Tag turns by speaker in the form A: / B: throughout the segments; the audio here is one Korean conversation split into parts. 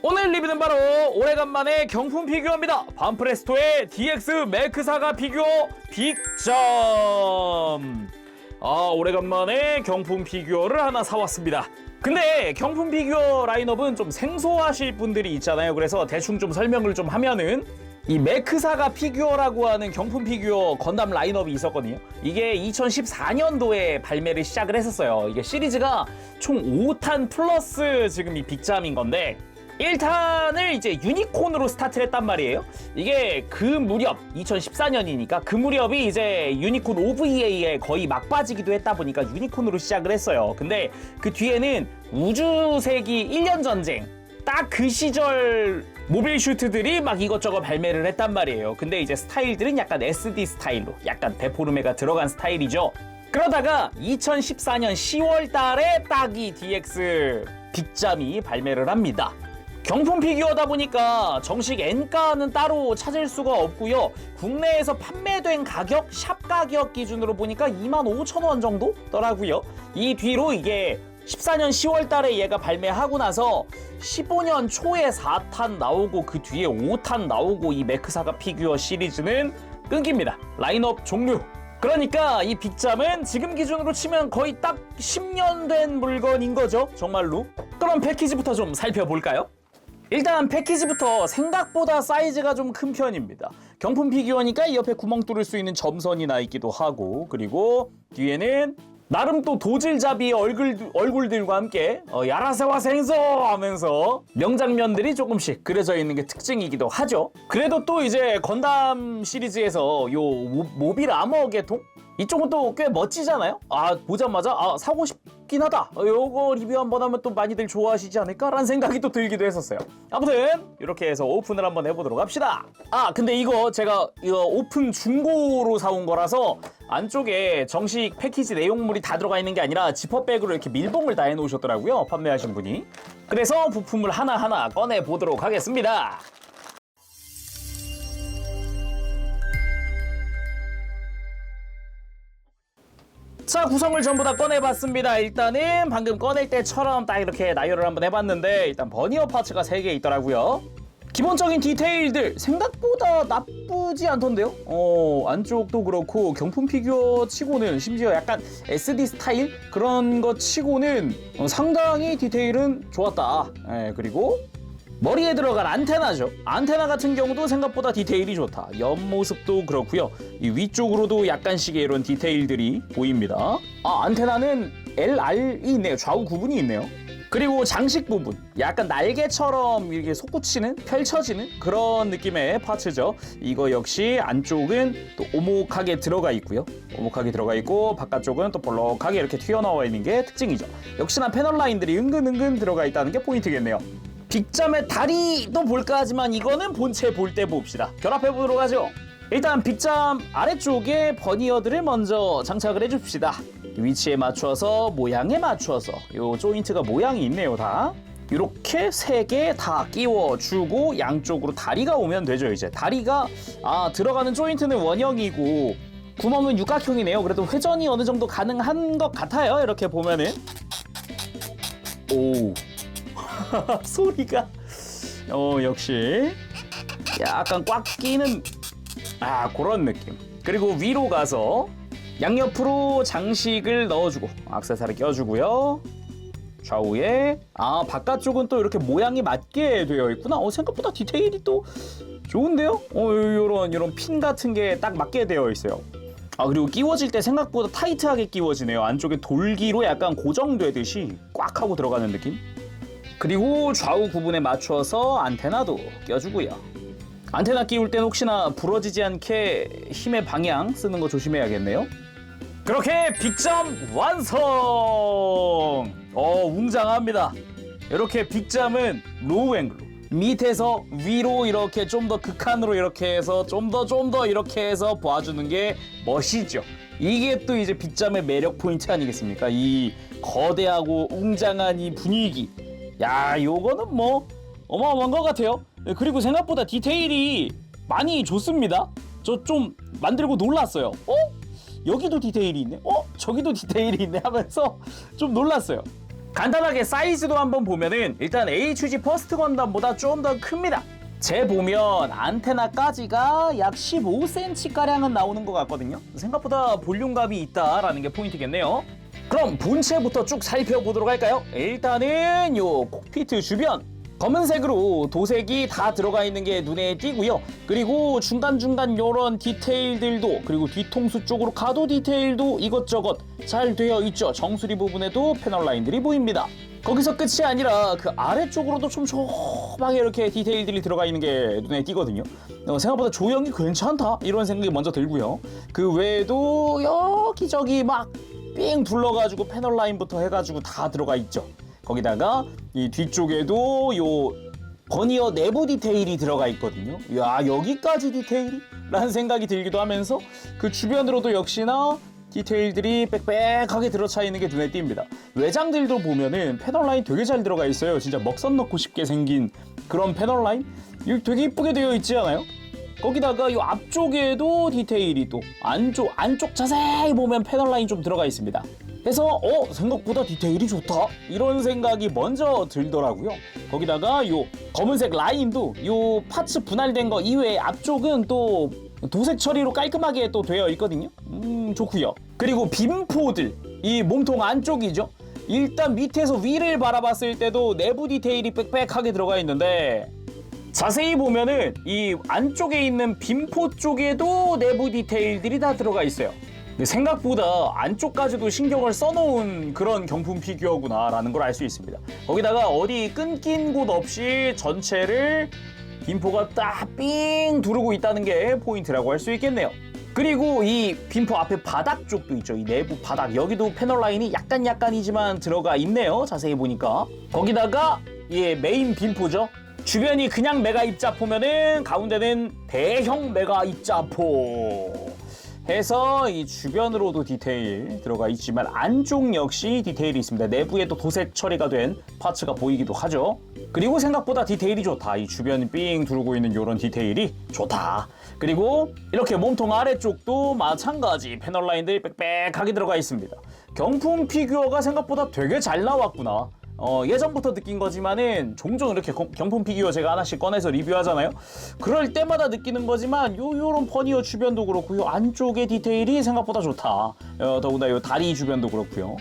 A: 오늘 리뷰는 바로 오래간만에 경품 피규어입니다. 반프레스토의 DX 매크사가 피규어 빅점. 오래간만에 경품 피규어를 하나 사왔습니다. 근데 경품 피규어 라인업은 좀 생소하실 분들이 있잖아요. 그래서 대충 좀 설명을 좀 하면은 이 매크사가 피규어라고 하는 경품 피규어 건담 라인업이 있었거든요. 이게 2014년도에 발매를 시작을 했었어요. 이게 시리즈가 총 5탄 플러스 지금 이 빅잠인 건데 1탄을 이제 유니콘으로 스타트를 했단 말이에요. 이게 그 무렵 2014년이니까 그 무렵이 이제 유니콘 OVA에 거의 막바지기도 했다 보니까 유니콘으로 시작을 했어요. 근데 그 뒤에는 우주세기 1년 전쟁 딱 그 시절 모빌 슈트들이 막 이것저것 발매를 했단 말이에요. 근데 이제 스타일들은 약간 SD 스타일로 약간 데포르메가 들어간 스타일이죠. 그러다가 2014년 10월 달에 딱 이 DX 빅잠이 발매를 합니다. 경품 피규어다 보니까 정식 N가는 따로 찾을 수가 없고요. 국내에서 판매된 가격, 샵 가격 기준으로 보니까 25,000원 정도더라고요. 이 뒤로 이게 14년 10월 달에 얘가 발매하고 나서 15년 초에 4탄 나오고 그 뒤에 5탄 나오고 이 매크사가 피규어 시리즈는 끊깁니다. 라인업 종료. 그러니까 이 빅잠은 지금 기준으로 치면 거의 딱 10년 된 물건인 거죠. 정말로. 그럼 패키지부터 좀 살펴볼까요? 일단 패키지부터 생각보다 사이즈가 좀 큰 편입니다. 경품 피규어니까 이 옆에 구멍 뚫을 수 있는 점선이 나 있기도 하고, 그리고 뒤에는 나름 또 도질잡이의 얼굴들과 함께 야라세와 생소 하면서 명장면들이 조금씩 그려져 있는 게 특징이기도 하죠. 그래도 또 이제 건담 시리즈에서 요 모빌 아머 계통? 이쪽은 또 꽤 멋지잖아요? 보자마자 사고 싶긴 하다. 요거 리뷰 한번 하면 또 많이들 좋아하시지 않을까라는 생각이 또 들기도 했었어요. 아무튼 이렇게 해서 오픈을 한번 해보도록 합시다. 근데 이거 제가 오픈 중고로 사온 거라서 안쪽에 정식 패키지 내용물이 다 들어가 있는 게 아니라 지퍼백으로 이렇게 밀봉을 다 해놓으셨더라고요, 판매하신 분이. 그래서 부품을 하나하나 꺼내보도록 하겠습니다. 자, 구성을 전부 다 꺼내봤습니다. 일단은 방금 꺼낼 때처럼 딱 이렇게 나열을 한번 해봤는데 일단 버니어 파츠가 3개 있더라고요. 기본적인 디테일들 생각보다 나쁘지 않던데요? 안쪽도 그렇고 경품 피규어 치고는 심지어 약간 SD 스타일 그런 거 치고는 상당히 디테일은 좋았다. 그리고 머리에 들어간 안테나죠. 안테나 같은 경우도 생각보다 디테일이 좋다. 옆모습도 그렇고요. 이 위쪽으로도 약간씩의 이런 디테일들이 보입니다. 안테나는 LR이 있네요. 좌우 구분이 있네요. 그리고 장식 부분, 약간 날개처럼 이렇게 솟구치는, 펼쳐지는 그런 느낌의 파츠죠. 이거 역시 안쪽은 또 오목하게 들어가 있고요. 오목하게 들어가 있고 바깥쪽은 또 볼록하게 이렇게 튀어나와 있는 게 특징이죠. 역시나 패널 라인들이 은근은근 들어가 있다는 게 포인트겠네요. 빅잠의 다리도 볼까 하지만 이거는 본체 볼 때 봅시다. 결합해 보도록 하죠. 일단 빅잠 아래쪽에 버니어들을 먼저 장착을 해줍시다. 위치에 맞춰서 모양에 맞춰서 요 조인트가 모양이 있네요. 다 이렇게 3개 다 끼워주고 양쪽으로 다리가 오면 되죠. 이제 다리가 들어가는 조인트는 원형이고 구멍은 육각형이네요. 그래도 회전이 어느 정도 가능한 것 같아요. 이렇게 보면은 오 소리가 역시 약간 꽉 끼는 그런 느낌. 그리고 위로 가서 양옆으로 장식을 넣어주고 액세서리 껴주고요. 좌우에 바깥쪽은 또 이렇게 모양이 맞게 되어 있구나. 생각보다 디테일이 또 좋은데요? 요런 핀 같은 게 딱 맞게 되어 있어요. 그리고 끼워질 때 생각보다 타이트하게 끼워지네요. 안쪽에 돌기로 약간 고정되듯이 꽉 하고 들어가는 느낌. 그리고 좌우 구분에 맞춰서 안테나도 껴주고요. 안테나 끼울 땐 혹시나 부러지지 않게 힘의 방향 쓰는 거 조심해야겠네요. 그렇게 빅잠 완성! 웅장합니다. 이렇게 빅잠은 로우 앵글로 밑에서 위로 이렇게 좀 더 극한으로 이렇게 해서 좀 더 이렇게 해서 봐주는 게 멋이죠. 이게 또 이제 빅잠의 매력 포인트 아니겠습니까? 이 거대하고 웅장한 이 분위기. 요거는 뭐 어마어마한 것 같아요. 그리고 생각보다 디테일이 많이 좋습니다. 저 좀 만들고 놀랐어요. 여기도 디테일이 있네. 저기도 디테일이 있네 하면서 좀 놀랐어요. 간단하게 사이즈도 한번 보면은 일단 HG 퍼스트 건담보다 좀 더 큽니다. 재 보면 안테나까지가 약 15cm가량은 나오는 것 같거든요. 생각보다 볼륨감이 있다라는 게 포인트겠네요. 그럼 본체부터 쭉 살펴보도록 할까요? 일단은 요 콕피트 주변 검은색으로 도색이 다 들어가 있는 게 눈에 띄고요. 그리고 중간중간 요런 디테일들도, 그리고 뒤통수 쪽으로 가도 디테일도 이것저것 잘 되어 있죠. 정수리 부분에도 패널 라인들이 보입니다. 거기서 끝이 아니라 그 아래쪽으로도 좀 좁하게 이렇게 디테일들이 들어가 있는 게 눈에 띄거든요. 생각보다 조형이 괜찮다 이런 생각이 먼저 들고요. 그 외에도 여기저기 막 삥 둘러가지고 패널 라인부터 해가지고 다 들어가 있죠. 거기다가 이 뒤쪽에도 요 버니어 내부 디테일이 들어가 있거든요. 야, 여기까지 디테일이? 라는 생각이 들기도 하면서 그 주변으로도 역시나 디테일들이 빽빽하게 들어차 있는 게 눈에 띕니다. 외장들도 보면은 패널 라인 되게 잘 들어가 있어요. 진짜 먹선 넣고 싶게 생긴 그런 패널 라인? 이거 되게 이쁘게 되어 있지 않아요? 거기다가 이 앞쪽에도 디테일이 또 안쪽 자세히 보면 패널 라인 좀 들어가 있습니다. 해서 생각보다 디테일이 좋다 이런 생각이 먼저 들더라고요. 거기다가 요 검은색 라인도 요 파츠 분할된 거 이외에 앞쪽은 또 도색 처리로 깔끔하게 또 되어 있거든요. 좋고요. 그리고 빔포들, 이 몸통 안쪽이죠. 일단 밑에서 위를 바라봤을 때도 내부 디테일이 빽빽하게 들어가 있는데 자세히 보면은 이 안쪽에 있는 빔포 쪽에도 내부 디테일들이 다 들어가 있어요. 생각보다 안쪽까지도 신경을 써놓은 그런 경품 피규어구나 라는 걸 알 수 있습니다. 거기다가 어디 끊긴 곳 없이 전체를 빔포가 딱 삥 두르고 있다는 게 포인트라고 할 수 있겠네요. 그리고 이 빔포 앞에 바닥 쪽도 있죠. 이 내부 바닥, 여기도 패널 라인이 약간이지만 들어가 있네요. 자세히 보니까. 거기다가 메인 빔포죠. 주변이 그냥 메가 입자포면은 가운데는 대형 메가 입자포 해서 이 주변으로도 디테일 들어가 있지만 안쪽 역시 디테일이 있습니다. 내부에도 도색 처리가 된 파츠가 보이기도 하죠. 그리고 생각보다 디테일이 좋다. 이 주변 삥 두르고 있는 이런 디테일이 좋다. 그리고 이렇게 몸통 아래쪽도 마찬가지 패널 라인들이 빽빽하게 들어가 있습니다. 경품 피규어가 생각보다 되게 잘 나왔구나. 예전부터 느낀 거지만은 종종 이렇게 경품 피규어 제가 하나씩 꺼내서 리뷰하잖아요. 그럴 때마다 느끼는 거지만 요런 버니어 주변도 그렇고 요 안쪽의 디테일이 생각보다 좋다. 더구나 요 다리 주변도 그렇고요.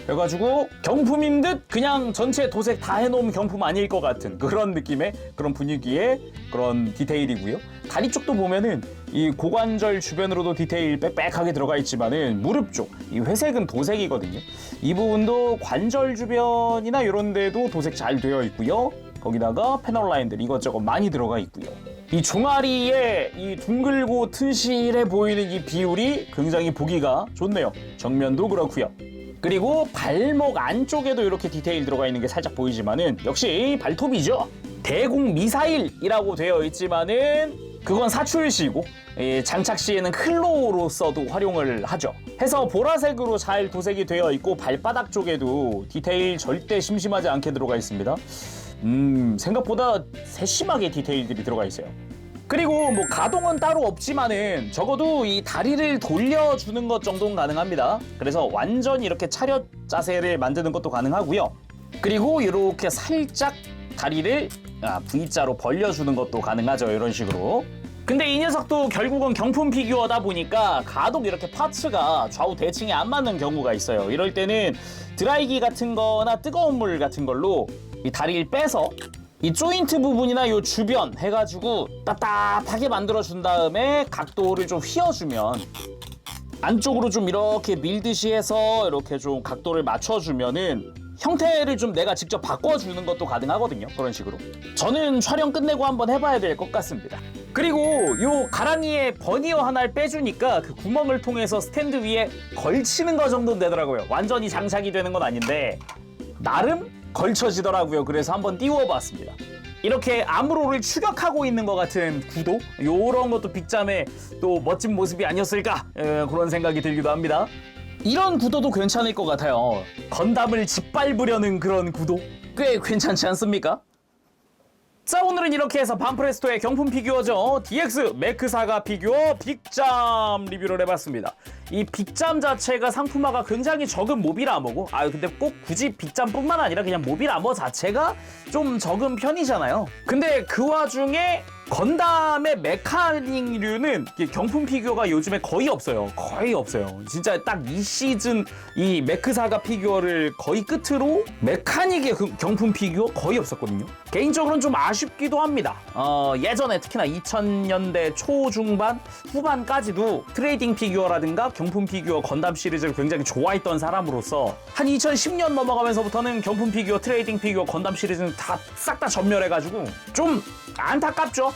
A: 그래가지고 경품인 듯 그냥 전체 도색 다 해놓은 경품 아닐 것 같은 그런 느낌의 그런 분위기의 그런 디테일이고요. 다리 쪽도 보면은 이 고관절 주변으로도 디테일 빽빽하게 들어가 있지만은 무릎 쪽, 이 회색은 도색이거든요. 이 부분도 관절 주변이나 이런 데도 도색 잘 되어 있고요. 거기다가 패널 라인들 이것저것 많이 들어가 있고요. 이 종아리에 이 둥글고 튼실해 보이는 이 비율이 굉장히 보기가 좋네요. 정면도 그렇고요. 그리고 발목 안쪽에도 이렇게 디테일 들어가 있는 게 살짝 보이지만은 역시 발톱이죠. 대공 미사일이라고 되어 있지만은 그건 사출시고 장착 시에는 클로로서도 활용을 하죠. 해서 보라색으로 잘 도색이 되어 있고 발바닥 쪽에도 디테일 절대 심심하지 않게 들어가 있습니다. 생각보다 세심하게 디테일들이 들어가 있어요. 그리고 뭐 가동은 따로 없지만은 적어도 이 다리를 돌려주는 것 정도는 가능합니다. 그래서 완전히 이렇게 차렷 자세를 만드는 것도 가능하고요. 그리고 이렇게 살짝 다리를 V자로 벌려주는 것도 가능하죠. 이런 식으로. 근데 이 녀석도 결국은 경품 피규어다 보니까 가독 이렇게 파츠가 좌우 대칭이 안 맞는 경우가 있어요. 이럴 때는 드라이기 같은 거나 뜨거운 물 같은 걸로 이 다리를 빼서 이 조인트 부분이나 요 주변 해가지고 따뜻하게 만들어준 다음에 각도를 좀 휘어주면 안쪽으로 좀 이렇게 밀듯이 해서 이렇게 좀 각도를 맞춰주면은 형태를 좀 내가 직접 바꿔주는 것도 가능하거든요. 그런 식으로. 저는 촬영 끝내고 한번 해봐야 될 것 같습니다. 그리고 요 가랑이에 버니어 하나를 빼주니까 그 구멍을 통해서 스탠드 위에 걸치는 거 정도는 되더라고요. 완전히 장착이 되는 건 아닌데 나름 걸쳐지더라고요. 그래서 한번 띄워봤습니다. 이렇게 아무로를 추격하고 있는 것 같은 구도? 요런 것도 빅잠의 또 멋진 모습이 아니었을까? 그런 생각이 들기도 합니다. 이런 구도도 괜찮을 것 같아요. 건담을 짓밟으려는 그런 구도? 꽤 괜찮지 않습니까? 자, 오늘은 이렇게 해서 반프레스토의 경품 피규어죠. DX 매크사가 피규어 빅잠 리뷰를 해봤습니다. 이 빅잠 자체가 상품화가 굉장히 적은 모빌아머고, 근데 꼭 굳이 빅잠뿐만 아니라 그냥 모빌아머 자체가 좀 적은 편이잖아요. 근데 그 와중에 건담의 메카닉류는 경품 피규어가 요즘에 거의 없어요. 거의 없어요. 진짜 딱 이 시즌 이 매크사가 피규어를 거의 끝으로 메카닉의 경품 피규어 거의 없었거든요. 개인적으로는 좀 아쉽기도 합니다. 예전에 특히나 2000년대 초중반 후반까지도 트레이딩 피규어라든가 경품 피규어 건담 시리즈를 굉장히 좋아했던 사람으로서 한 2010년 넘어가면서부터는 경품 피규어, 트레이딩 피규어, 건담 시리즈는 다 싹 다 전멸해가지고 좀 안타깝죠.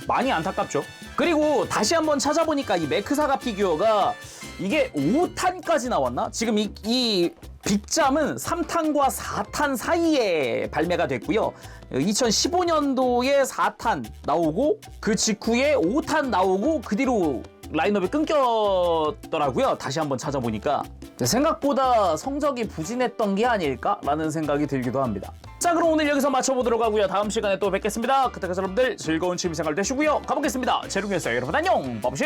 A: 많이 안타깝죠. 그리고 다시 한번 찾아보니까 이 매크사가 피규어가 이게 5탄까지 나왔나? 지금 이 빅잠은 3탄과 4탄 사이에 발매가 됐고요. 2015년도에 4탄 나오고 그 직후에 5탄 나오고 그 뒤로 라인업이 끊겼더라고요. 다시 한번 찾아보니까 생각보다 성적이 부진했던 게 아닐까라는 생각이 들기도 합니다. 자, 그럼 오늘 여기서 마쳐보도록 하고요. 다음 시간에 또 뵙겠습니다. 그때까지 여러분들 즐거운 취미생활 되시고요. 가보겠습니다. 제롱이었어요. 여러분 안녕. bab시.